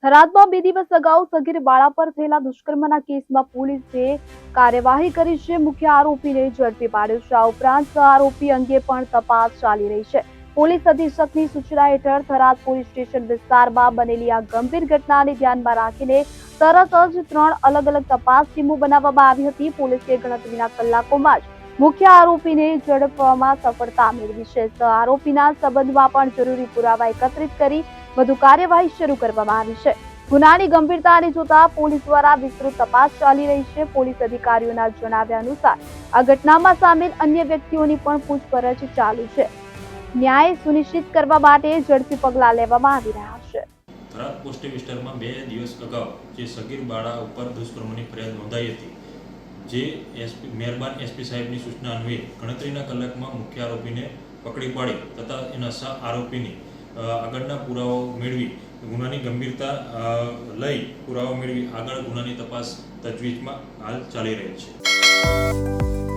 થરાદમાં 2 દિવસ અગાઉ સગીર બાળા પર થયેલા દુષ્કર્મના કેસમાં પોલીસે કાર્યવાહી કરી છે. મુખ્ય આરોપીને ઝડપી પાડ્યો છે. આ ઉપરાંત આરોપી અંગે પણ તપાસ ચાલી રહી છે. પોલીસ અધિક્ષકની સૂચના હેઠળ થરાદ પોલીસ સ્ટેશન વિસ્તારમાં બનેલી આ ગંભીર ઘટનાને ધ્યાનમાં રાખીને તરત જ 3 અલગ-અલગ તપાસ ટીમો બનાવવામાં આવી હતી. પોલીસે ગણતરીના કલાકોમાં જ મુખ્ય આરોપીને ઝડપવામાં સફળતા મેળવી છે. આરોપીના સંબંધમાં પણ જરૂરી પુરાવા એકત્રિત કરી વધુ કાર્યવાહી શરૂ કરવામાં આવી છે. ગુનાની ગંભીરતાને જોતા પોલીસ દ્વારા વિસ્તૃત તપાસ ચાલી રહી છે. પોલીસ અધિકારીઓના જણાવ્યા અનુસાર આ ઘટનામાં સામેલ અન્ય વ્યક્તિઓની પણ પૂછપરછ ચાલુ છે. ન્યાય સુનિશ્ચિત કરવા માટે ઝડપી પગલાં લેવામાં આવી રહ્યા છે. થરાદ પોસ્ટ વિસ્તારમાં 2 દિવસ અગાઉ જે સગીર બાળા ઉપર દુષ્કર્મની ફરિયાદ નોંધાઈ હતી, જે મહેરબાન એસપી સાહેબની સૂચના અન્વયે ગણતરીના કલાકમાં મુખ્ય આરોપીને પકડી પાડી તથા એના સહ આરોપીની આગળના પુરાવાઓ મેળવી ગુનાની ગંભીરતા લઈ પુરાવા મેળવી આગળ ગુનાની તપાસ તજવીજમાં હાલ ચાલી રહી છે.